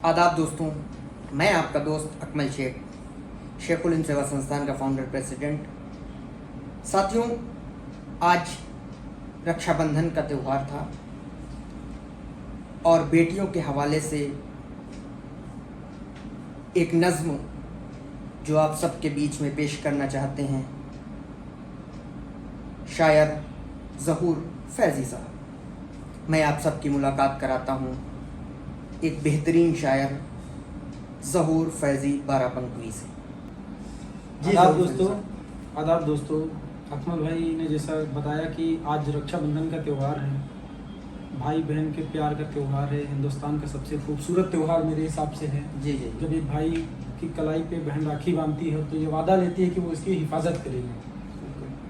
आदाब दोस्तों, मैं आपका दोस्त अकमल शेख, शेखुल हिंद सेवा संस्थान का फाउंडर प्रेसिडेंट। साथियों, आज रक्षाबंधन का त्यौहार था और बेटियों के हवाले से एक नज़्म जो आप सबके बीच में पेश करना चाहते हैं, शायर ज़हूर फैज़ी साहब। मैं आप सबकी मुलाकात कराता हूँ एक बेहतरीन शायर ज़हूर फैज़ी बाराबंकी से। जी आदाब दोस्तों, अकमल भाई ने जैसा बताया कि आज रक्षाबंधन का त्यौहार है, भाई बहन के प्यार का त्यौहार है, हिंदुस्तान का सबसे खूबसूरत त्यौहार मेरे हिसाब से है। जी जी। जब एक भाई की कलाई पे बहन राखी बांधती है तो ये वादा लेती है कि वो इसकी हिफाजत करेगी।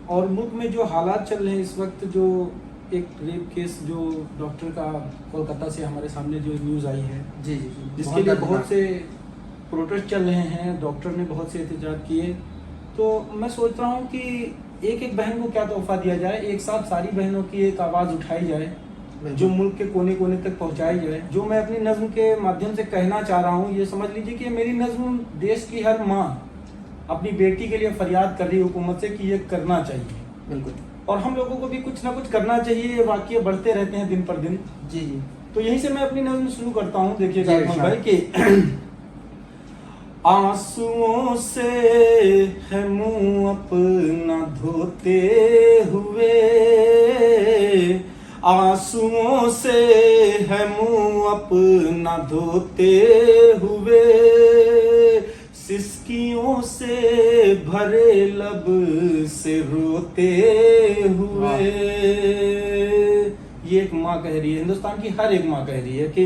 और मुल्क में जो हालात चल रहे हैं इस वक्त, जो एक रेप केस जो डॉक्टर का कोलकाता से हमारे सामने जो न्यूज़ आई है, जी जी, जिसके लिए बहुत से प्रोटेस्ट चल रहे हैं, डॉक्टर ने बहुत से एहतजाज किए। तो मैं सोच रहा हूँ कि एक एक बहन को क्या तोहफा दिया जाए, एक साथ सारी बहनों की एक आवाज़ उठाई जाए जो मुल्क के कोने कोने तक पहुँचाई जाए। जो मैं अपनी नज़्म के माध्यम से कहना चाह रहा हूँ, ये समझ लीजिए कि मेरी नज़्म देश की हर माँ अपनी बेटी के लिए फरियाद कर रही है हुकूमत से कि ये करना चाहिए। बिल्कुल। और हम लोगों को भी कुछ ना कुछ करना चाहिए, ये वाक़ये बढ़ते रहते हैं दिन पर दिन। जी जी। तो यहीं से मैं अपनी नज़्म शुरू करता हूँ। देखिएगा जी, अकमल भाई कि आंसुओं से है मुंह अपना धोते हुए, आंसुओं से है मुंह अपना धोते हुए, सिसकियों से भरे लब से रोते हुए। ये एक माँ कह रही है, हिंदुस्तान की हर एक माँ कह रही है कि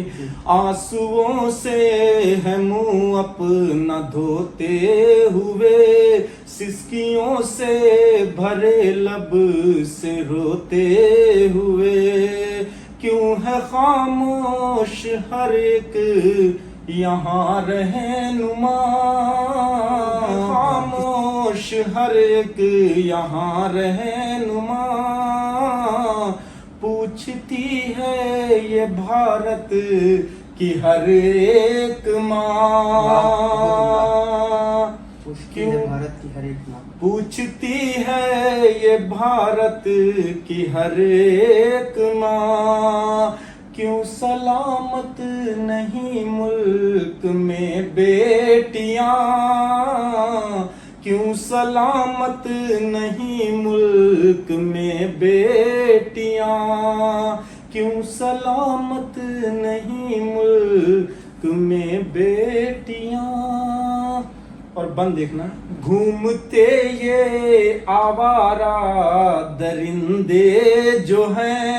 आंसुओं से है मुंह अपना धोते हुए, सिसकियों से भरे लब से रोते हुए। क्यों है खामोश हर एक यहाँ रहनुमा, खामोश हर एक यहाँ रहनुमा, पूछती है ये भारत की हर एक माँ। क्यों भारत की हर एक माँ पूछती है ये भारत की हर एक माँ, क्यों सलामत नहीं मुल्क में बेटियां, क्यों सलामत नहीं मुल्क में बेटियां, क्यों सलामत नहीं मुल्क में बेटियां। और बंद देखना, घूमते ये आवारा दरिंदे जो हैं,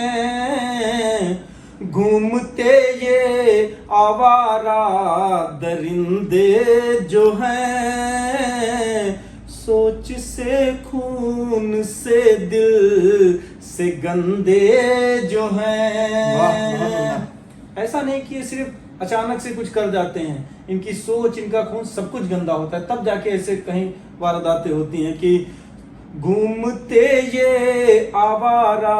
घूमते ये आवारा दरिंदे जो हैं, सोच से खून से दिल से गंदे जो हैं। ऐसा नहीं कि सिर्फ अचानक से कुछ कर जाते हैं, इनकी सोच, इनका खून, सब कुछ गंदा होता है, तब जाके ऐसे कहीं वारदातें होती हैं। कि घूमते ये आवारा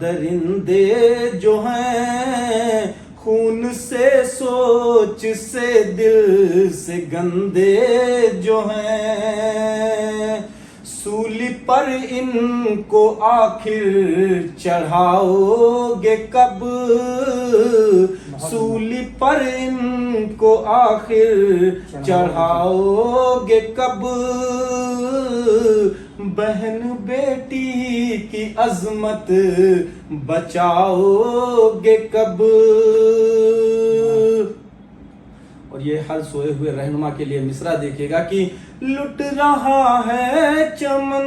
दरिंदे जो हैं, खून से सोच से दिल से गंदे जो हैं, सूली पर इनको आखिर चढ़ाओगे कब, सूली पर इनको आखिर चढ़ाओगे कब, बहन बेटी की अजमत बचाओगे कब। और ये हर सोए हुए रहनुमा के लिए मिसरा देखिएगा कि लुट रहा है चमन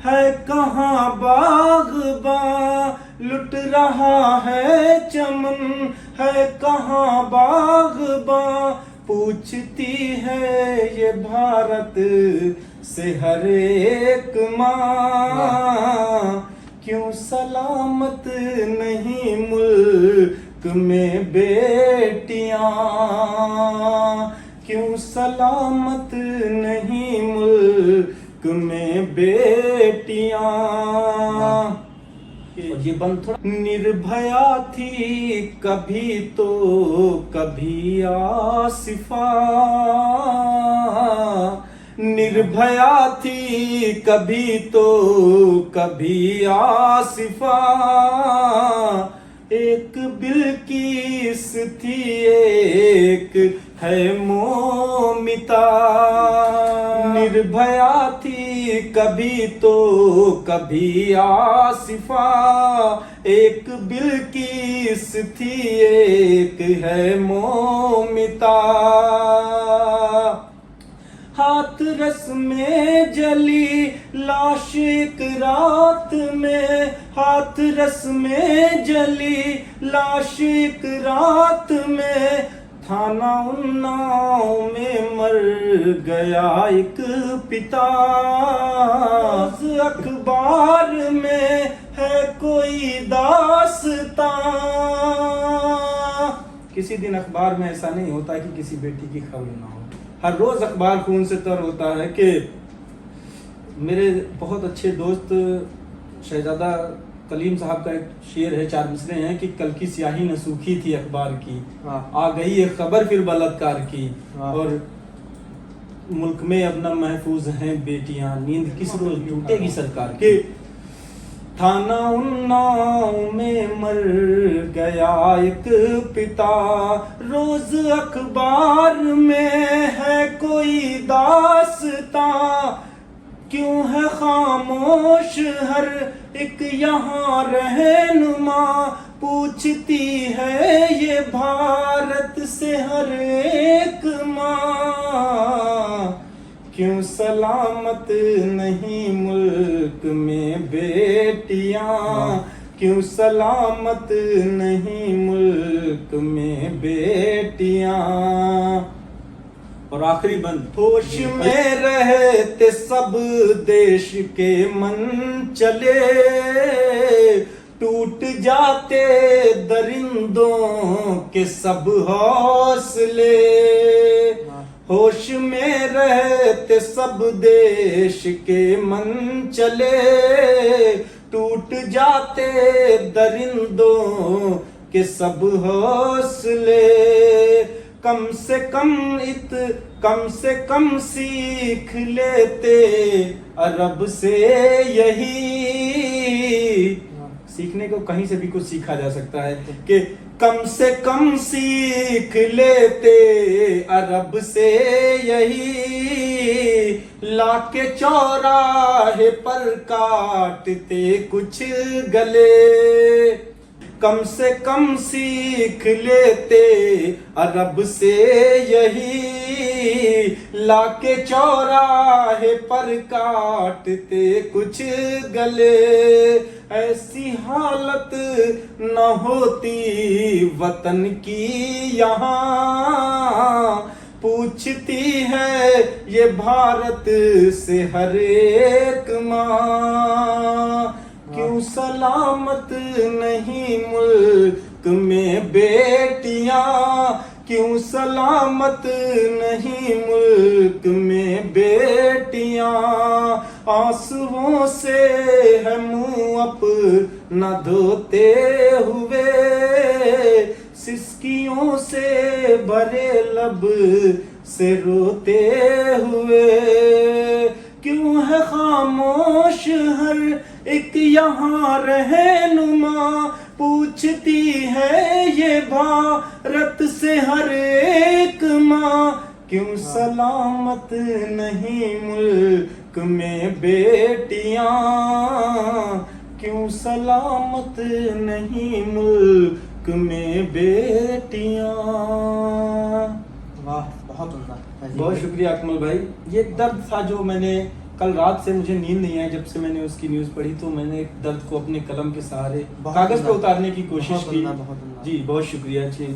है कहाँ बाग़बां, लुट रहा है चमन है कहाँ बाग़बां, पूछती है ये भारत से हर एक माँ, क्यों सलामत नहीं मुल्क में बेटियां, क्यों सलामत नहीं मुल्क में बेटियां। कि और ये बंद थोड़ा। निर्भया थी कभी तो कभी आसिफा, निर्भया थी कभी तो कभी आसिफा, एक बिल्किस थी एक है मोमिता। निर्भया थी कभी तो कभी आसिफा, एक बिल्किस थी एक है मोमिता। हाथ रस में जली लाश एक रात में, हाथ रस में जली लाश एक रात में, थाना उन्नाव में मर गया एक पिता। अखबार में है कोई दास्तां, किसी दिन अखबार में ऐसा नहीं होता कि किसी बेटी की खबर ना हो। हर रोज अखबार खून से तर होता है कि मेरे बहुत अच्छे दोस्त शहजादा कलीम साहब का एक शेर है, 4 मिसरे हैं कि कल की स्याही न सूखी थी अखबार की, आ गई एक खबर फिर बलात्कार की, और मुल्क में अब न महफूज हैं बेटियां, नींद किस रोज टूटेगी सरकार की। थाना उन्नाव में मर गया एक पिता, रोज अखबार में है कोई दास्तां, क्यों है खामोश हर एक यहाँ रहनुमा, पूछती है ये भारत से हर एक माँ, क्यों सलामत नहीं मुल्क में बेटियां, क्यों सलामत नहीं मुल्क में बेटियां। और आखिरी बंद। होश में रहते सब देश के मन चले, टूट जाते दरिंदों के सब हौसले। होश में रहते सब देश के मन चले, टूट जाते दरिंदों के सब हौसले। कम से कम सीख लेते अरब से यही, सीखने को कहीं से भी कुछ सीखा जा सकता है कि कम से कम सीख लेते अरब से यही, लाके चौराहे पर काटते कुछ गले। कम से कम सीख लेते अरब से यही, लाके चौराहे पर काटते कुछ गले। ऐसी हालत न होती वतन की यहाँ, पूछती है ये भारत से हर एक माँ, क्यों सलामत नहीं मुल्क में बेटियां, क्यों सलामत नहीं मुल्क में बेटियां। आंसुओं से है मुंह अपना धोते हुए, सिसकियों से भरे लब से रोते हुए। क्यों है खामोश हर एक यहाँ रहनुमा, पूछती है ये भारत से हर एक माँ, क्यों सलामत नहीं मुल्क में बेटियां, क्यों सलामत नहीं मुल्क में बेटियां। वाह, बहुत उम्दा। बहुत शुक्रिया अकमल भाई। ये दर्द था जो मैंने कल रात से, मुझे नींद नहीं आई जब से मैंने उसकी न्यूज़ पढ़ी, तो मैंने एक दर्द को अपने कलम के सहारे कागज पे उतारने की कोशिश की। जी बहुत शुक्रिया जी।